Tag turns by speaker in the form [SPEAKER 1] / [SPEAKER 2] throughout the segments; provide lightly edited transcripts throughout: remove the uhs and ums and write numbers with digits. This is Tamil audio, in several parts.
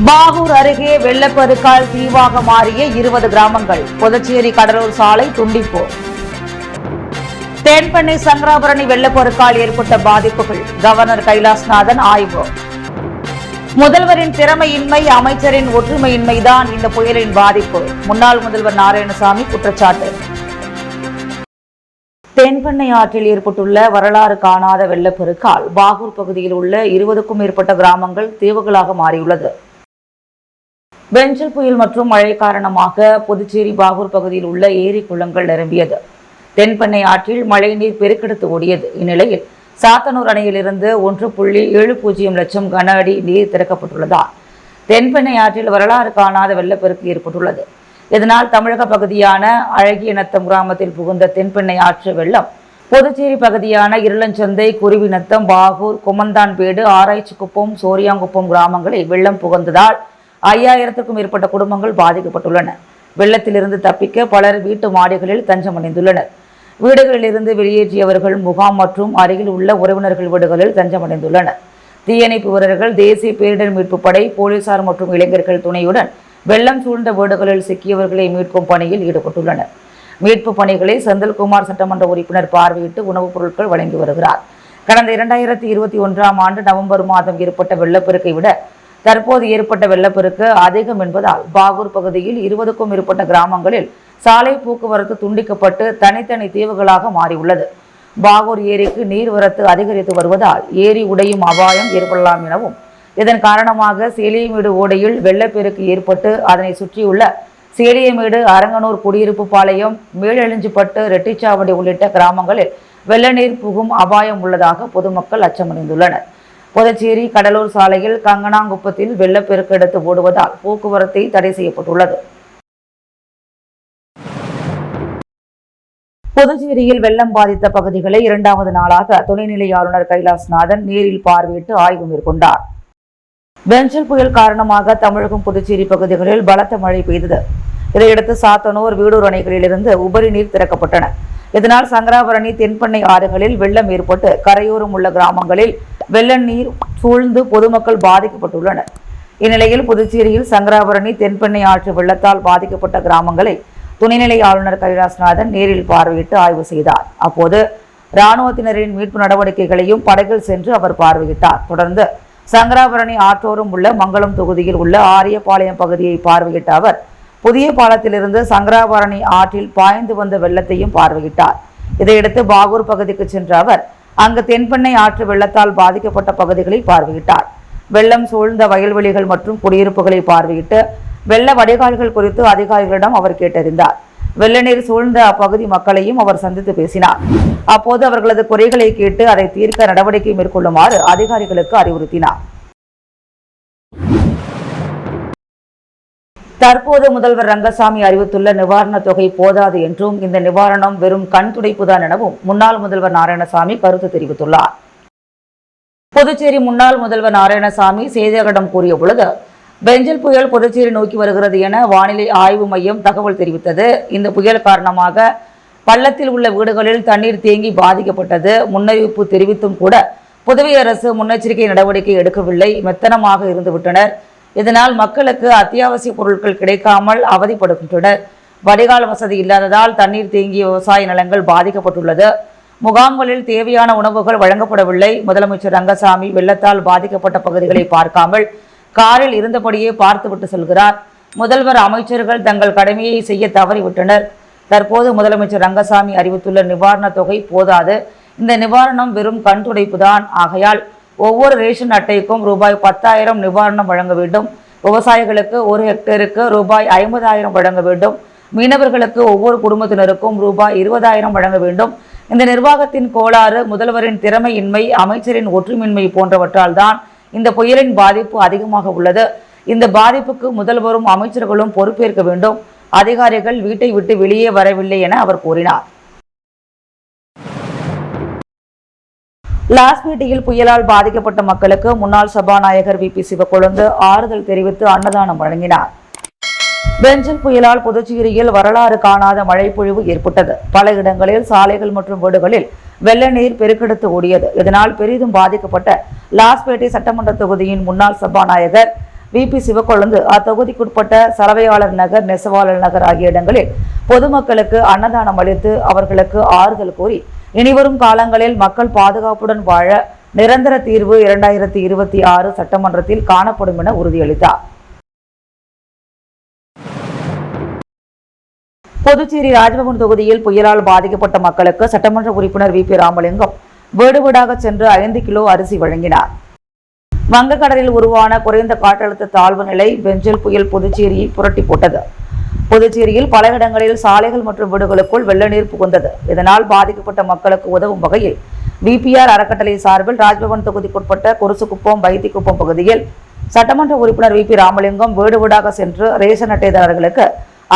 [SPEAKER 1] பாகூர் அருகே வெள்ளப்பெருக்கால் தீவாக மாறிய 20 கிராமங்கள். புதுச்சேரி கடலூர் சாலை துண்டிப்பு. தென்பெண்ணை சங்கராபரணி வெள்ளப்பெருக்கால் ஏற்பட்ட பாதிப்புகள். கவர்னர் கைலாஷ்நாதன் ஆய்வு. முதல்வரின் திறமையின்மை, அமைச்சரின் ஒற்றுமையின்மைதான் இந்த புயலின் பாதிப்பு. முன்னாள் முதல்வர் நாராயணசாமி குற்றச்சாட்டு. தென்பெண்ணை ஆற்றில் ஏற்பட்டுள்ள வரலாறு காணாத வெள்ளப்பெருக்கால் பாகூர் பகுதியில் உள்ள 20க்கும் மேற்பட்ட கிராமங்கள் தீவுகளாக மாறியுள்ளது. பெஞ்சல் புயல் மற்றும் மழை காரணமாக புதுச்சேரி பாகூர் பகுதியில் உள்ள ஏரி குளங்கள் நிரம்பியது. தென்பெண்ணை ஆற்றில் மழைநீர் பெருக்கெடுத்து ஓடியது. இந்நிலையில் சாத்தனூர் அணையிலிருந்து 1.70 லட்சம் கன அடி நீர் திறக்கப்பட்டுள்ளதால் தென்பெண்ணை ஆற்றில் வரலாறு காணாத வெள்ளப்பெருக்கு ஏற்பட்டுள்ளது. இதனால் தமிழக பகுதியான அழகியநத்தம் கிராமத்தில் புகுந்த தென்பெண்ணை ஆற்று வெள்ளம் புதுச்சேரி பகுதியான இருளஞ்சந்தை, குருவிநத்தம், பாகூர், குமந்தான்பேடு, ஆராய்ச்சிக்குப்பம், சோரியாங்குப்பம் கிராமங்களில் வெள்ளம் புகுந்ததால் 5000க்கும் மேற்பட்ட குடும்பங்கள் பாதிக்கப்பட்டுள்ளன. வெள்ளத்திலிருந்து தப்பிக்க பலர் வீட்டு மாடிகளில் தஞ்சமடைந்துள்ளனர். வீடுகளிலிருந்து வெளியேற்றியவர்கள் முகாம் மற்றும் அருகில் உள்ள உறவினர்கள் வீடுகளில் தஞ்சமடைந்துள்ளனர். தீயணைப்பு வீரர்கள், தேசிய பேரிடர் மீட்பு படை, போலீசார் மற்றும் இளைஞர்கள் துணையுடன் வெள்ளம் சூழ்ந்த வீடுகளில் சிக்கியவர்களை மீட்கும் பணியில் ஈடுபட்டுள்ளனர். மீட்பு பணிகளை செந்தில்குமார் சட்டமன்ற உறுப்பினர் பார்வையிட்டு உணவுப் பொருட்கள் வழங்கி வருகிறார். கடந்த 2021ஆம் ஆண்டு நவம்பர் மாதம் ஏற்பட்ட வெள்ளப்பெருக்கை விட தற்போது ஏற்பட்ட வெள்ளப்பெருக்கு அதிகம் என்பதால் பாகூர் பகுதியில் 20க்கும் மேற்பட்ட கிராமங்களில் சாலை போக்குவரத்து துண்டிக்கப்பட்டு தனித்தனி தீவுகளாக மாறியுள்ளது. பாகூர் ஏரிக்கு நீர்வரத்து அதிகரித்து வருவதால் ஏரி உடையும் அபாயம் ஏற்படலாம் எனவும், இதன் காரணமாக சேலியமேடு ஓடையில் வெள்ளப்பெருக்கு ஏற்பட்டு அதனை சுற்றியுள்ள சேலியமேடு, அரங்கனூர், குடியிருப்பு பாளையம், மேலெழுஞ்சிப்பட்டு, ரெட்டிச்சாவடி உள்ளிட்ட கிராமங்களில் வெள்ள நீர் புகும் அபாயம் உள்ளதாக பொதுமக்கள் அச்சமடைந்துள்ளனர். புதுச்சேரி கடலூர் சாலையில் கங்கனாங்குப்பத்தில் வெள்ளப்பெருக்கு எடுத்து ஓடுவதால் போக்குவரத்தை தடை செய்யப்பட்டுள்ளது. புதுச்சேரியில் வெள்ளம் பாதித்த பகுதிகளை 2வது நாளாக துணைநிலை ஆளுநர் கைலாஷ்நாதன் நேரில் பார்வையிட்டு ஆய்வு மேற்கொண்டார். பெஞ்சல் புயல் காரணமாக தமிழகம், புதுச்சேரி பகுதிகளில் பலத்த மழை பெய்தது. இதையடுத்து சாத்தனூர், வீடூர் அணைகளிலிருந்து உபரி நீர் திறக்கப்பட்டன. இதனால் சங்கராபரணி, தென்பெண்ணை ஆறுகளில் வெள்ளம் ஏற்பட்டு கரையோரம் உள்ள கிராமங்களில் வெள்ள நீர் சூழ்ந்து பொதுமக்கள் பாதிக்கப்பட்டுள்ளனர். இந்நிலையில் புதுச்சேரியில் சங்கராபரணி, தென்பெண்ணை ஆற்று வெள்ளத்தால் பாதிக்கப்பட்ட கிராமங்களை துணைநிலை ஆளுநர் கைலாஷ்நாதன் நேரில் பார்வையிட்டு ஆய்வு செய்தார். அப்போது இராணுவத்தினரின் மீட்பு நடவடிக்கைகளையும் படகில் சென்று அவர் பார்வையிட்டார். தொடர்ந்து சங்கராபரணி ஆற்றோரம் உள்ள மங்களம் தொகுதியில் உள்ள ஆரியபாளையம் பகுதியை பார்வையிட்ட அவர் புதிய பாலத்திலிருந்து சங்கராபரணி ஆற்றில் பாய்ந்து வந்த வெள்ளத்தையும் பார்வையிட்டார். இதையடுத்து பாகூர் பகுதிக்கு சென்ற அவர் அங்கு தென்பெண்ணை ஆற்று வெள்ளத்தால் பாதிக்கப்பட்ட பகுதிகளை பார்வையிட்டார். வெள்ளம் சூழ்ந்த வயல்வெளிகள் மற்றும் குடியிருப்புகளை பார்வையிட்டு வெள்ள வடிகால்கள் குறித்து அதிகாரிகளிடம் அவர் கேட்டறிந்தார். வெள்ள நீர் சூழ்ந்த அப்பகுதி மக்களையும் அவர் சந்தித்து பேசினார். அப்போது அவர்களது குறைகளை கேட்டு அதை தீர்க்க நடவடிக்கை மேற்கொள்ளுமாறு அதிகாரிகளுக்கு அறிவுறுத்தினார். தற்போது முதல்வர் ரங்கசாமி அறிவித்துள்ள நிவாரணத் தொகை போதாது என்றும், இந்த நிவாரணம் வெறும் கண் துடைப்புதான் எனவும் முன்னாள் முதல்வர் நாராயணசாமி கருத்து தெரிவித்துள்ளார். புதுச்சேரி முன்னாள் முதல்வர் நாராயணசாமி செய்தியாளர்களிடம் கூறிய பொழுது, பெஞ்சல் புயல் புதுச்சேரி நோக்கி வருகிறது என வானிலை ஆய்வு மையம் தகவல் தெரிவித்தது. இந்த புயல் காரணமாக பள்ளத்தில் உள்ள வீடுகளில் தண்ணீர் தேங்கி பாதிக்கப்பட்டது. முன்னறிவிப்பு தெரிவித்தும் கூட புதுவை அரசு முன்னெச்சரிக்கை நடவடிக்கை எடுக்கவில்லை. மெத்தனமாக இருந்துவிட்டனர். இதனால் மக்களுக்கு அத்தியாவசிய பொருட்கள் கிடைக்காமல் அவதிப்படுகின்றனர். வடிகால் வசதி இல்லாததால் தண்ணீர் தேங்கிய விவசாய நிலங்கள் பாதிக்கப்பட்டுள்ளது. முகாம்களில் தேவையான உணவுகள் வழங்கப்படவில்லை. முதலமைச்சர் ரங்கசாமி வெள்ளத்தால் பாதிக்கப்பட்ட பகுதிகளை பார்க்காமல் காரில் இருந்தபடியே பார்த்துவிட்டு செல்கிறார். முதல்வர், அமைச்சர்கள் தங்கள் கடமையை செய்ய தவறிவிட்டனர். தற்போது முதலமைச்சர் ரங்கசாமி அறிவித்துள்ள நிவாரணத் தொகை போதாது. இந்த நிவாரணம் வெறும் கண் துடைப்புதான். ஆகையால் ஒவ்வொரு ரேஷன் அட்டைக்கும் ரூபாய் 10,000 நிவாரணம் வழங்க வேண்டும். விவசாயிகளுக்கு 1 ஹெக்டேருக்கு ரூபாய் 50,000 வழங்க வேண்டும். மீனவர்களுக்கு ஒவ்வொரு குடும்பத்தினருக்கும் ரூபாய் 20,000 வழங்க வேண்டும். இந்த நிர்வாகத்தின் கோளாறு, முதல்வரின் திறமையின்மை, அமைச்சரின் ஒற்றுமையின்மை போன்றவற்றால் தான் இந்த புயலின் பாதிப்பு அதிகமாக உள்ளது. இந்த பாதிப்புக்கு முதல்வரும் அமைச்சர்களும் பொறுப்பேற்க வேண்டும். அதிகாரிகள் வீட்டை விட்டு வெளியே வரவில்லை என அவர் கூறினார். லாஸ்பேட்டையில் புயலால் பாதிக்கப்பட்ட மக்களுக்கு முன்னாள் சபாநாயகர் VP சிவக்கொழுந்து ஆறுதல் தெரிவித்து அன்னதானம் வழங்கினார். பெஞ்சல் புயலால் புதுச்சேரியில் வரலாறு காணாத மழைப்பொழிவு ஏற்பட்டது. பல இடங்களில் சாலைகள் மற்றும் வீடுகளில் வெள்ள நீர் பெருக்கெடுத்து ஓடியது. இதனால் பெரிதும் பாதிக்கப்பட்ட லாஸ்பேட்டை சட்டமன்ற தொகுதியின் முன்னாள் சபாநாயகர் VP சிவக்கொழுந்து அத்தொகுதிக்குட்பட்ட சலவையாளர் நகர், நெசவாளர் நகர் ஆகிய இடங்களில் பொதுமக்களுக்கு அன்னதானம் அளித்து அவர்களுக்கு ஆறுதல் கூறி இனிவரும் காலங்களில் மக்கள் பாதுகாப்புடன் வாழ நிரந்தர தீர்வு 2026 சட்டமன்றத்தில் காணப்படும் என உறுதியளித்தார். புதுச்சேரி ராஜ்பவன் தொகுதியில் புயலால் பாதிக்கப்பட்ட மக்களுக்கு சட்டமன்ற உறுப்பினர் VP ராமலிங்கம் வீடு வீடாக சென்று 5 கிலோ அரிசி வழங்கினார். வங்கக்கடலில் உருவான குறைந்த காற்றழுத்த தாழ்வு நிலை பெஞ்சல் புயல் புதுச்சேரியை புரட்டி போட்டது. புதுச்சேரியில் பல இடங்களில் சாலைகள் மற்றும் வீடுகளுக்குள் வெள்ள நீர் புகுந்தது. இதனால் பாதிக்கப்பட்ட மக்களுக்கு உதவும் வகையில் VPR அறக்கட்டளை சார்பில் ராஜ்பவன் தொகுதிக்குட்பட்ட குருசுக்குப்பம், வைத்திக்குப்பம் பகுதியில் சட்டமன்ற உறுப்பினர் VP ராமலிங்கம் வீடு வீடாக சென்று ரேஷன் அட்டைதாரர்களுக்கு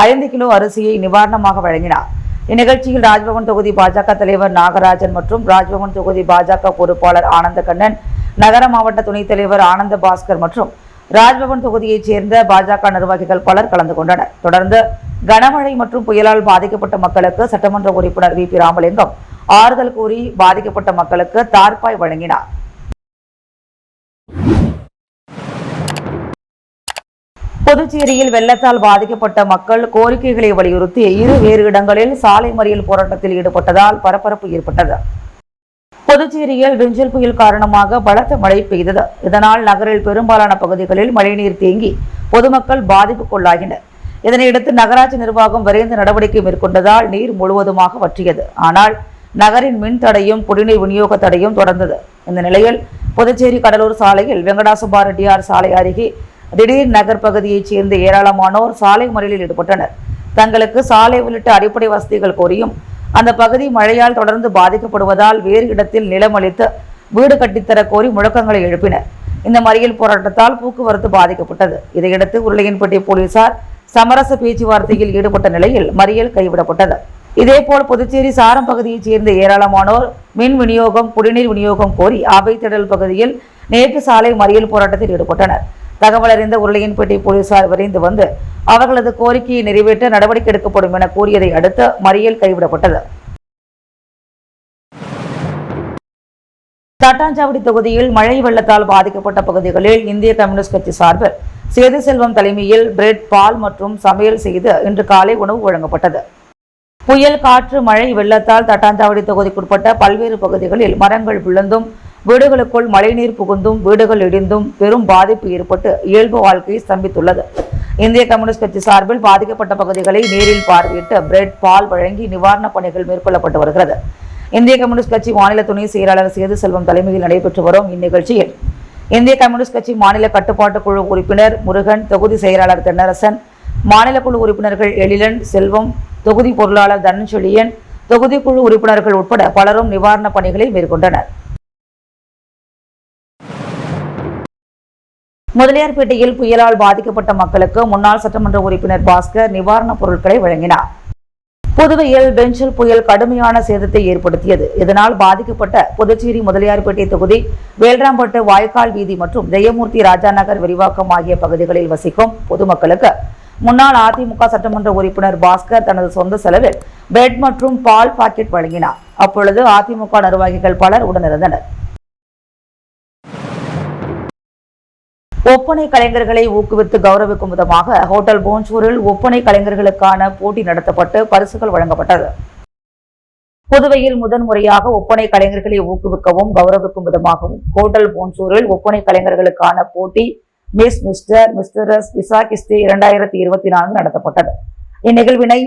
[SPEAKER 1] 5 கிலோ அரிசியை நிவாரணமாக வழங்கினார். இந்நிகழ்ச்சியில் ராஜ்பவன் தொகுதி பாஜக தலைவர் நாகராஜன் மற்றும் ராஜ்பவன் தொகுதி பாஜக பொறுப்பாளர் ஆனந்த கண்ணன், நகர மாவட்ட துணைத் தலைவர் ஆனந்த பாஸ்கர் மற்றும் ராஜ்பவன் தொகுதியைச் சேர்ந்த பாஜக நிர்வாகிகள் பலர் கலந்து கொண்டனர். தொடர்ந்து கனமழை மற்றும் புயலால் பாதிக்கப்பட்ட மக்களுக்கு சட்டமன்ற உறுப்பினர் VP ராமலிங்கம் ஆறுதல் கூறி பாதிக்கப்பட்ட மக்களுக்கு தார்பாய் வழங்கினார். புதுச்சேரியில் வெள்ளத்தால் பாதிக்கப்பட்ட மக்கள் கோரிக்கைகளை வலியுறுத்தி வேறு இடங்களில் சாலை மறியல் போராட்டத்தில் ஈடுபட்டதால் பரபரப்பு ஏற்பட்டது. புதுச்சேரியில் பெஞ்சல் புயல் காரணமாக பலத்த மழை பெய்தது. இதனால் நகரில் பெரும்பாலான பகுதிகளில் மழைநீர் தேங்கி பொதுமக்கள் பாதிப்புக்குள்ளாகினர். இதனையடுத்து நகராட்சி நிர்வாகம் விரைந்து நடவடிக்கை மேற்கொண்டதால் நீர் முழுவதுமாக வற்றியது. ஆனால் நகரின் மின் தடையும் குடிநீர் விநியோக தடையும் தொடர்ந்தது. இந்த நிலையில் புதுச்சேரி கடலூர் சாலையில் வெங்கடாசுப்பா ரெட்டியார் சாலை அருகே திடீர் நகர் பகுதியைச் சேர்ந்த ஏராளமானோர் சாலை மறியலில் ஈடுபட்டனர். தங்களுக்கு சாலை உள்ளிட்ட அடிப்படை வசதிகள் கோரியும் அந்த பகுதி மழையால் தொடர்ந்து பாதிக்கப்படுவதால் வேறு இடத்தில் நிலம் அளித்து வீடு கட்டித்தர கோரி முழக்கங்களை எழுப்பினர். இந்த மறியல் போராட்டத்தால் போக்குவரத்து பாதிக்கப்பட்டது. இதையடுத்து உருளையன்பட்டி போலீசார் சமரச பேச்சுவார்த்தையில் ஈடுபட்ட நிலையில் மறியல் கைவிடப்பட்டது. இதேபோல் புதுச்சேரி சாரம் பகுதியைச் சேர்ந்த ஏராளமானோர் மின் விநியோகம், குடிநீர் விநியோகம் கோரி அவைத்திடல் பகுதியில் நேற்று சாலை மறியல் போராட்டத்தில் ஈடுபட்டனர். தகவல் அறிந்த உருளையன்பேட்டை போலீசார் விரைந்து வந்து அவர்களது கோரிக்கையை நிறைவேற்ற நடவடிக்கை எடுக்கப்படும் என கூறியதை அடுத்து மறியல் கைவிடப்பட்டது. தட்டாஞ்சாவடி தொகுதியில் மழை வெள்ளத்தால் பாதிக்கப்பட்ட பகுதிகளில் இந்திய கம்யூனிஸ்ட் கட்சி சார்பில் சேது செல்வம் தலைமையில் பிரெட், பால் மற்றும் சமையல் செய்து இன்று காலை உணவு வழங்கப்பட்டது. புயல், காற்று, மழை வெள்ளத்தால் தட்டாஞ்சாவடி தொகுதிக்குட்பட்ட பல்வேறு பகுதிகளில் மரங்கள் விழுந்தும் வீடுகளுக்குள் மழைநீர் புகுந்தும் வீடுகள் இடிந்தும் பெரும் பாதிப்பு ஏற்பட்டு இயல்பு வாழ்க்கை ஸ்தம்பித்துள்ளது. இந்திய கம்யூனிஸ்ட் கட்சி சார்பில் பாதிக்கப்பட்ட பகுதிகளை நேரில் பார்வையிட்டு பிரெட், பால் வழங்கி நிவாரணப் பணிகள் மேற்கொள்ளப்பட்டு வருகிறது. இந்திய கம்யூனிஸ்ட் கட்சி மாநில துணை செயலாளர் சேது செல்வம் தலைமையில் நடைபெற்று வரும் இந்நிகழ்ச்சியில் இந்திய கம்யூனிஸ்ட் கட்சி மாநில கட்டுப்பாட்டு குழு உறுப்பினர் முருகன், தொகுதி செயலாளர் தென்னரசன், மாநில குழு உறுப்பினர்கள் எழிலன், செல்வம், தொகுதி பொருளாளர் தனஞ்செழியன், தொகுதி குழு உறுப்பினர்கள் உட்பட பலரும் நிவாரணப் பணிகளை மேற்கொண்டனர். முதலியார்பேட்டையில் புயலால் பாதிக்கப்பட்ட மக்களுக்கு முன்னாள் சட்டமன்ற உறுப்பினர் பாஸ்கர் நிவாரணப் பொருட்களை வழங்கினார். புதுவையில் பெஞ்சல் புயல் கடுமையான சேதத்தை ஏற்படுத்தியது. இதனால் பாதிக்கப்பட்ட புதுச்சேரி முதலியார்பேட்டை தொகுதி வேல்ராம்பட்டு, வாய்க்கால் வீதி மற்றும் ஜெயமூர்த்தி ராஜா நகர் விரிவாக்கம் ஆகிய பகுதிகளில் வசிக்கும் பொதுமக்களுக்கு முன்னாள் அதிமுக சட்டமன்ற உறுப்பினர் பாஸ்கர் தனது சொந்த செலவில் பிரெட் மற்றும் பால் பாக்கெட் வழங்கினார். அப்பொழுது அதிமுக நிர்வாகிகள் பலர் உடனிருந்தனர். ஒப்பனை கலைஞர்களை ஊக்குவித்து கௌரவிக்கும் விதமாக ஹோட்டல் போன்சூரில் ஒப்பனை கலைஞர்களுக்கான போட்டி நடத்தப்பட்டு பரிசுகள் வழங்கப்பட்டது. புதுவையில் முதன்முறையாக ஒப்பனை கலைஞர்களை ஊக்குவிக்கவும் கௌரவிக்கும் விதமாகவும் ஹோட்டல் போன்சூரில் ஒப்பனை கலைஞர்களுக்கான போட்டி மிஸ், மிஸ்டர், மிஸ்டரஸ் விசாகிஸ்தி 2024 நடத்தப்பட்டது. இந்நிகழ்வினை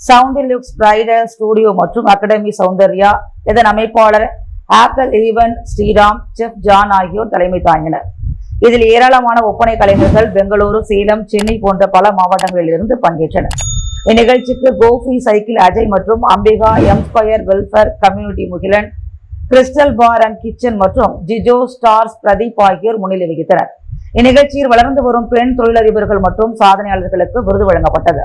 [SPEAKER 1] சவுண்டர்லுக்ஸ் பிரைடல் ஸ்டுடியோ மற்றும் அகாடமி சௌந்தர்யா, இதன் அமைப்பாளர் ஆப்பிள் ஈவன் ஸ்ரீராம், செஃப் ஜான் ஆகியோர் தலைமை தாங்கினர். இதில் ஏராளமான ஒப்பனை கலைஞர்கள் பெங்களூரு, சேலம், சென்னை போன்ற பல மாவட்டங்களில் இருந்து பங்கேற்றனர். இந்நிகழ்ச்சிக்கு கோஃப்ரி சைக்கிள் அஜய் மற்றும் Ambika, M square welfare community Mugilan, crystal bar and kitchen மற்றும் ஜிஜோ ஸ்டார்ஸ் பிரதீப் ஆகியோர் முன்னிலை வகித்தனர். இந்நிகழ்ச்சியில் வளர்ந்து வரும் பெண் தொழிலதிபர்கள் மற்றும் சாதனையாளர்களுக்கு விருது வழங்கப்பட்டது.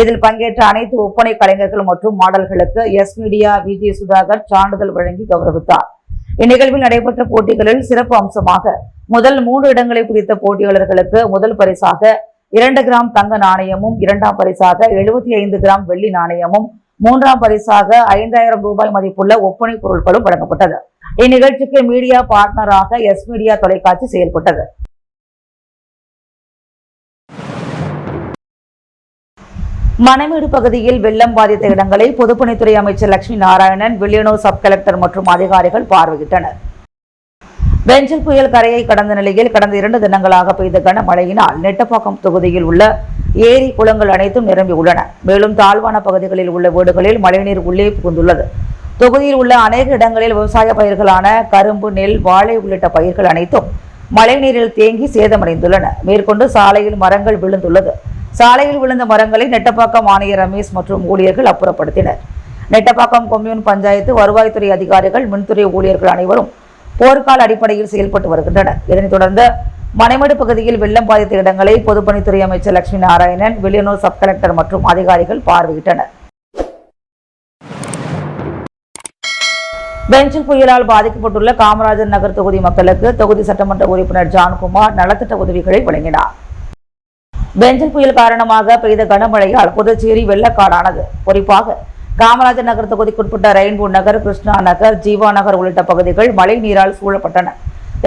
[SPEAKER 1] இதில் பங்கேற்ற அனைத்து ஒப்பனை கலைஞர்கள் மற்றும் மாடல்களுக்கு எஸ் மீடியா விஜய் சுதாகர் சான்றிதழ் வழங்கி கௌரவித்தார். இந்நிகழ்வில் நடைபெற்ற போட்டிகளில் சிறப்பு அம்சமாக முதல் 3 இடங்களை பிடித்த போட்டியாளர்களுக்கு முதல் பரிசாக 2 கிராம் தங்க நாணயமும், 2ஆம் பரிசாக 75 கிராம் வெள்ளி நாணயமும், 3ஆம் பரிசாக 5000 ரூபாய் மதிப்புள்ள ஒப்பனை பொருட்களும் வழங்கப்பட்டது. இந்நிகழ்ச்சிக்கு மீடியா பார்ட்னராக எஸ் மீடியா தொலைக்காட்சி செயல்பட்டது. மணமேடு பகுதியில் வெள்ளம் பாதித்த இடங்களை பொதுப்பணித்துறை அமைச்சர் லட்சுமி நாராயணன், வில்லியனூர் சப் கலெக்டர் மற்றும் அதிகாரிகள் பார்வையிட்டனர். பெஞ்சல் புயல் கரையை கடந்த நிலையில் கடந்த 2 தினங்களாக பெய்த கனமழையினால் நெட்டப்பாக்கம் தொகுதியில் உள்ள ஏரி, குளங்கள் அனைத்தும் நிரம்பியுள்ளன. மேலும் தாழ்வான பகுதிகளில் உள்ள வீடுகளில் மழைநீர் உள்ளே புகுந்துள்ளது. தொகுதியில் உள்ள அநேக இடங்களில் விவசாய பயிர்களான கரும்பு, நெல், வாழை உள்ளிட்ட பயிர்கள் அனைத்தும் மழைநீரில் தேங்கி சேதமடைந்துள்ளன. மேற்கொண்டு சாலையில் மரங்கள் விழுந்துள்ளது. சாலையில் விழுந்த மரங்களை நெட்டப்பாக்கம் ஆணையர் ரமேஷ் மற்றும் ஊழியர்கள் அப்புறப்படுத்தினர். நெட்டப்பாக்கம் கொம்யூன் பஞ்சாயத்து, வருவாய்த்துறை அதிகாரிகள், மின்துறை ஊழியர்கள் அனைவரும் போர்க்கால அடிப்படையில் செயல்பட்டு வருகின்றனர். இதனைத் தொடர்ந்து மணமேடு பகுதியில் வெள்ளம் பாதித்த இடங்களை பொதுப்பணித்துறை அமைச்சர் லட்சுமி நாராயணன், வில்லியனூர் சப் கலெக்டர் மற்றும் அதிகாரிகள் பார்வையிட்டனர். பெஞ்சல் புயலால் பாதிக்கப்பட்டுள்ள காமராஜர் நகர் தொகுதி மக்களுக்கு தொகுதி சட்டமன்ற உறுப்பினர் ஜான்குமார் நலத்திட்ட உதவிகளை வழங்கினார். பெஞ்சல் புயல் காரணமாக பெய்த கனமழையால் புதுச்சேரி வெள்ளக்காடானது. குறிப்பாக காமராஜர் நகர் தொகுதிக்குட்பட்ட ரெயின்போ நகர், கிருஷ்ணா நகர், ஜீவா நகர் உள்ளிட்ட பகுதிகள் மழை நீரால் சூழப்பட்டன.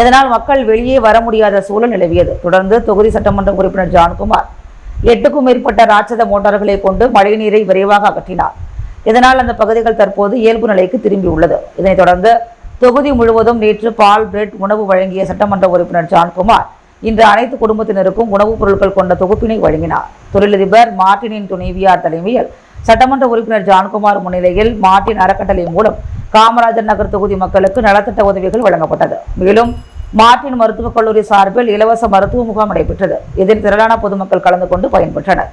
[SPEAKER 1] இதனால் மக்கள் வெளியே வர முடியாத சூழல் நிலவியது. தொடர்ந்து தொகுதி சட்டமன்ற உறுப்பினர் ஜான்குமார் 8க்கும் மேற்பட்ட ராட்சத மோட்டார்களை கொண்டு மழை நீரை விரைவாக அகற்றினார். இதனால் அந்த பகுதிகள் தற்போது இயல்பு நிலைக்கு திரும்பியுள்ளது. இதனைத் தொடர்ந்து தொகுதி முழுவதும் நேற்று பால், பிரெட் உணவு வழங்கிய சட்டமன்ற உறுப்பினர் ஜான்குமார் இன்று அனைத்து குடும்பத்தினருக்கும் உணவுப் பொருட்கள் கொண்ட தொகுப்பினை வழங்கினார். தொழிலதிபர் மார்டினின் துணைவியார் தலைமையில் சட்டமன்ற உறுப்பினர் ஜான்குமார் முன்னிலையில் மார்டின் அறக்கட்டளை மூலம் காமராஜர் நகர் தொகுதி மக்களுக்கு நலத்திட்ட உதவிகள் வழங்கப்பட்டது. மேலும் மார்டின் மருத்துவக் கல்லூரி சார்பில் இலவச மருத்துவ முகாம் நடைபெற்றது. இதில் திரளான பொதுமக்கள் கலந்து கொண்டு பயன்பெற்றனர்.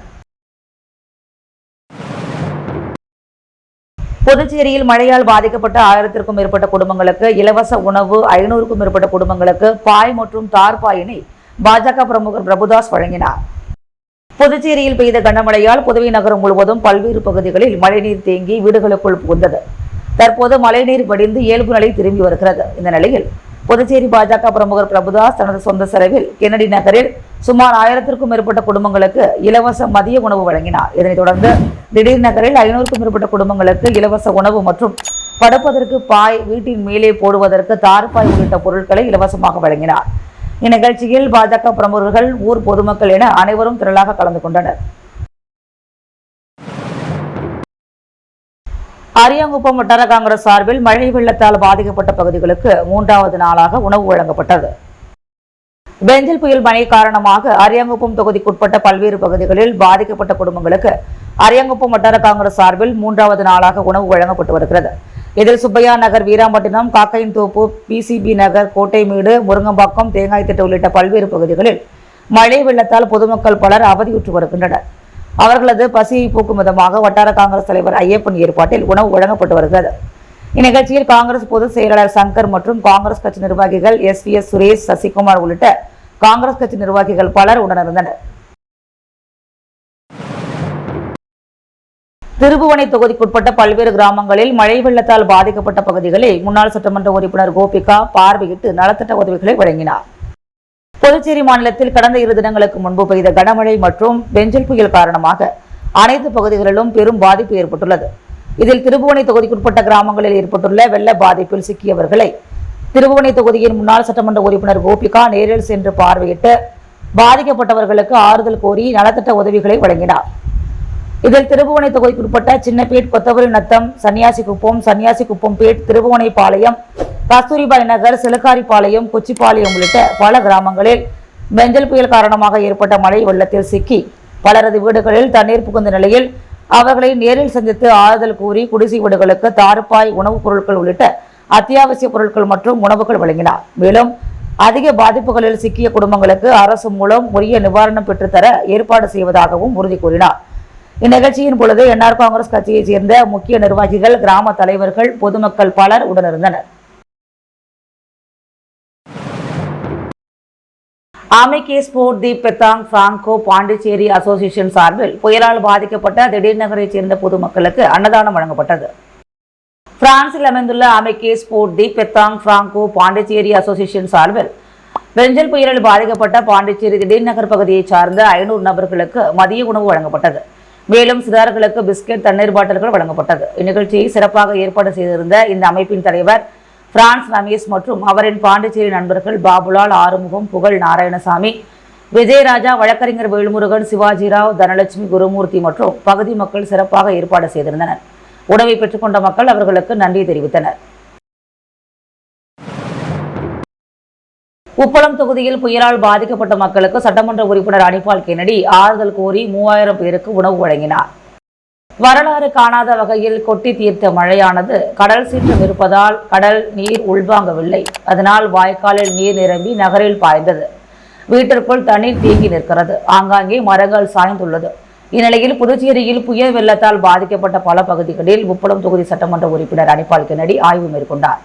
[SPEAKER 1] புதுச்சேரியில் மழையால் பாதிக்கப்பட்ட 1000க்கும் மேற்பட்ட குடும்பங்களுக்கு இலவச உணவு, 500க்கும் மேற்பட்ட குடும்பங்களுக்கு பாய் மற்றும் தார்பாயினை பாஜக பிரமுகர் பிரபுதாஸ் வழங்கினார். புதுச்சேரியில் பெய்த கனமழையால் புதுவை நகரம் முழுவதும் பல்வேறு பகுதிகளில் மழைநீர் தேங்கி வீடுகளுக்குள் புகுந்தது. தற்போது மழைநீர் வடிந்து இயல்பு நிலை திரும்பி வருகிறது. இந்த நிலையில் புதுச்சேரி பாஜக பிரமுகர் பிரபுதாஸ் தனது சொந்த செலவில் கென்னடி நகரில் சுமார் 1000க்கும் மேற்பட்ட குடும்பங்களுக்கு இலவச மதிய உணவு வழங்கினார். இதனைத் தொடர்ந்து திடீர் நகரில் 500க்கும் மேற்பட்ட குடும்பங்களுக்கு இலவச உணவு மற்றும் படுப்பதற்கு பாய், வீட்டின் மேலே போடுவதற்கு தார்பாய் உள்ளிட்ட பொருட்களை இலவசமாக வழங்கினார். இந்நிகழ்ச்சியில் பாஜக பிரமுகர்கள், ஊர் பொதுமக்கள் என அனைவரும் திரளாக கலந்து கொண்டனர். அரியாங்குப்பம் வட்டார காங்கிரஸ் சார்பில் மழை வெள்ளத்தால் பாதிக்கப்பட்ட பகுதிகளுக்கு 3வது நாளாக உணவு வழங்கப்பட்டது. பெஞ்சல் புயல் மழை காரணமாக அரியாங்குப்பம் தொகுதிக்குட்பட்ட பல்வேறு பகுதிகளில் பாதிக்கப்பட்ட குடும்பங்களுக்கு அரியாங்குப்பம் வட்டார காங்கிரஸ் சார்பில் 3வது நாளாக உணவு வழங்கப்பட்டு வருகிறது. இதில் சுப்பையா நகர், வீராம்பட்டினம், காக்கையின் தோப்பு, பிசிபி நகர், கோட்டைமேடு, முருங்கம்பாக்கம், தேங்காய்த்திட்டு உள்ளிட்ட பல்வேறு பகுதிகளில் மழை வெள்ளத்தால் பொதுமக்கள் பலர் அவதியுற்று வருகின்றனர். அவர்களது பசியை போக்கும் விதமாக வட்டார காங்கிரஸ் தலைவர் ஐயப்பன் ஏற்பாட்டில் உணவு வழங்கப்பட்டு வருகிறது. இந்நிகழ்ச்சியில் காங்கிரஸ் பொதுச் செயலாளர் சங்கர் மற்றும் காங்கிரஸ் கட்சி நிர்வாகிகள் SVS சுரேஷ், சசிகுமார் உள்ளிட்ட காங்கிரஸ் கட்சி நிர்வாகிகள் பலர் உடனிருந்தனர். திருபுவனை தொகுதிக்குட்பட்ட பல்வேறு கிராமங்களில் மழை வெள்ளத்தால் பாதிக்கப்பட்ட பகுதிகளை முன்னாள் சட்டமன்ற உறுப்பினர் கோபிகா பார்வையிட்டு நலத்திட்ட உதவிகளை வழங்கினார். புதுச்சேரி மாநிலத்தில் கடந்த 2 தினங்களுக்கு முன்பு பெய்த கனமழை மற்றும் பெஞ்சல் புயல் காரணமாக அனைத்து பகுதிகளிலும் பெரும் பாதிப்பு ஏற்பட்டுள்ளது. இதில் திருபுவனை தொகுதிக்குட்பட்ட கிராமங்களில் ஏற்பட்டுள்ள வெள்ள பாதிப்பில் சிக்கியவர்களை திருபுவனை தொகுதியின் முன்னாள் சட்டமன்ற உறுப்பினர் கோபிகா நேரில் சென்று பார்வையிட்டு பாதிக்கப்பட்டவர்களுக்கு ஆறுதல் கோரி நலத்திட்ட உதவிகளை வழங்கினார். இதில் திருபுவனை தொகுதிக்குட்பட்ட சின்னப்பேட், கொத்தவரி நத்தம், சன்னியாசிக்குப்பம் பேட், திருபுவனைப்பாளையம், கஸ்தூரிபாய் நகர், சிலக்காரிப்பாளையம், கொச்சிப்பாளையம் உள்ளிட்ட பல கிராமங்களில் பெஞ்சல் புயல் காரணமாக ஏற்பட்ட மழை வெள்ளத்தில் சிக்கி பலரது வீடுகளில் தண்ணீர் புகுந்த நிலையில் அவர்களை நேரில் சந்தித்து ஆறுதல் கூறி குடிசை வீடுகளுக்கு தார்பாய், உணவுப் பொருட்கள் உள்ளிட்ட அத்தியாவசிய பொருட்கள் மற்றும் உணவுகள் வழங்கினார். மேலும் அதிக பாதிப்புகளில் சிக்கிய குடும்பங்களுக்கு அரசு மூலம் உரிய நிவாரணம் பெற்றுத்தர ஏற்பாடு செய்வதாகவும் உறுதி கூறினார். இந்நிகழ்ச்சியின் பொழுது NR காங்கிரஸ் கட்சியைச் சேர்ந்த முக்கிய நிர்வாகிகள், கிராம தலைவர்கள், பொதுமக்கள் பலர் உடனிருந்தனர். அமிகேஸ் ஸ்போர்ட் தி பெத்தாங் பிராங்கோ பாண்டிச்சேரி அசோசியேஷன் சார்பில் புயலால் பாதிக்கப்பட்ட திடீர் நகரைச் சேர்ந்த பொதுமக்களுக்கு அன்னதானம் வழங்கப்பட்டது. பிரான்சில் அமைந்துள்ள அமிகேஸ் ஸ்போர்ட் தி பெத்தாங் பிராங்கோ பாண்டிச்சேரி அசோசியேஷன் சார்பில் பெஞ்சல் புயலில் பாதிக்கப்பட்ட பாண்டிச்சேரி திடீர் நகர் பகுதியைச் சார்ந்த 500 நபர்களுக்கு மதிய உணவு வழங்கப்பட்டது. மேலும் சிறார்களுக்கு பிஸ்கெட், தண்ணீர் பாட்டில்கள் வழங்கப்பட்டது. இந்நிகழ்ச்சியை சிறப்பாக ஏற்பாடு செய்திருந்த இந்த அமைப்பின் தலைவர் பிரான்ஸ் ரமேஷ் மற்றும் அவரின் பாண்டிச்சேரி நண்பர்கள் பாபுலால், ஆறுமுகம், புகழ், நாராயணசாமி, விஜயராஜா, வழக்கறிஞர் வேல்முருகன், சிவாஜிராவ், தனலட்சுமி, குருமூர்த்தி மற்றும் பகுதி மக்கள் சிறப்பாக ஏற்பாடு செய்திருந்தனர். உணவை பெற்றுக்கொண்ட மக்கள் அவர்களுக்கு நன்றி தெரிவித்தனர். உப்பளம் தொகுதியில் புயலால் பாதிக்கப்பட்ட மக்களுக்கு சட்டமன்ற உறுப்பினர் அனிபால் கென்னடி ஆறுதல் கோரி 3000 பேருக்கு உணவு வழங்கினார். வரலாறு காணாத வகையில் கொட்டி தீர்த்த மழையானது கடல் சீற்றம் இருப்பதால் கடல் நீர் உள்வாங்கவில்லை. அதனால் வாய்க்காலில் நீர் நிரம்பி நகரில் பாய்ந்தது. வீட்டிற்குள் தண்ணீர் தேங்கி நிற்கிறது. ஆங்காங்கே மரங்கள் சாய்ந்துள்ளது. இந்நிலையில் புதுச்சேரியில் புயல் வெள்ளத்தால் பாதிக்கப்பட்ட பல பகுதிகளில் உப்பளம் தொகுதி சட்டமன்ற உறுப்பினர் அனிபால் கென்னடி ஆய்வு மேற்கொண்டார்.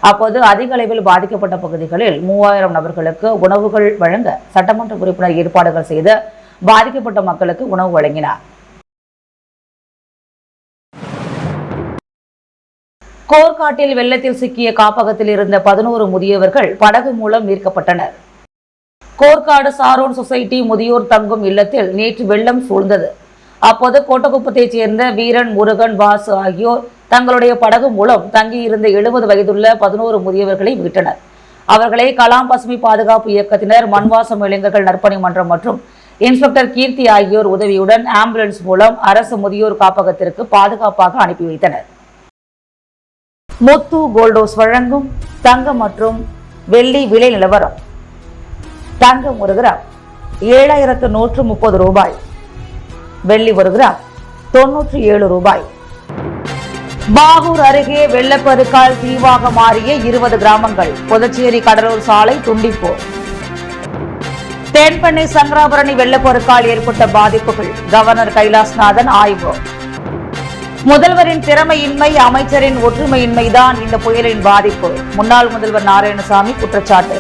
[SPEAKER 1] அப்போது அதிக அளவில் பாதிக்கப்பட்ட பகுதிகளில் 3000 நபர்களுக்கு உணவுகள் வழங்க சட்டமன்ற உறுப்பினர் ஏற்பாடுகள் செய்து பாதிக்கப்பட்ட மக்களுக்கு உணவு வழங்கினார். கோர்க்காட்டில் வெள்ளத்தில் சிக்கிய காப்பகத்தில் இருந்த 11 முதியவர்கள் படகு மூலம் மீட்கப்பட்டனர். கோர்க்காடு சாரோன் சொசைட்டி முதியோர் தங்கும் இல்லத்தில் நேற்று வெள்ளம் சூழ்ந்தது. அப்போது கோட்டகுப்பத்தைச் சேர்ந்த வீரன், முருகன், வாசு ஆகியோர் தங்களுடைய படகு மூலம் தங்கியிருந்த 70 வயதுள்ள 11 முதியவர்களை மீட்டனர். அவர்களை கலாம் பசுமை பாதுகாப்பு இயக்கத்தினர், மண்வாசம் இளைஞர்கள் நற்பணி மன்றம் மற்றும் இன்ஸ்பெக்டர் கீர்த்தி ஆகியோர் உதவியுடன் ஆம்புலன்ஸ் மூலம் அரசு முதியோர் காப்பகத்திற்கு பாதுகாப்பாக அனுப்பி வைத்தனர். முத்து கோல்டோஸ் வழங்கும் தங்கம் மற்றும் வெள்ளி விலை நிலவரம். தங்கம் 1 கிராம் 7130 ரூபாய், வெள்ளி 1 கிராம் 97 ரூபாய். பாகூர் அருகே வெள்ளப்பெருக்கால் தீவாக மாறிய 20 கிராமங்கள். புதுச்சேரி கடலூர் சாலை துண்டிப்பு. தென்பெண்ணை சங்கராபரணி வெள்ளப்பெருக்கால் ஏற்பட்ட பாதிப்புகள். கவர்னர் கைலாஸ்நாதன் ஆய்வு. முதல்வரின் திறமையின்மை, அமைச்சரின் ஒற்றுமையின்மைதான் இந்த புயலின் பாதிப்பு. முன்னாள் முதல்வர் நாராயணசாமி குற்றச்சாட்டு.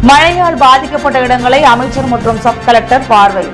[SPEAKER 1] மழையால் பாதிக்கப்பட்ட இடங்களை அமைச்சர் மற்றும் சப் கலெக்டர் பார்வை.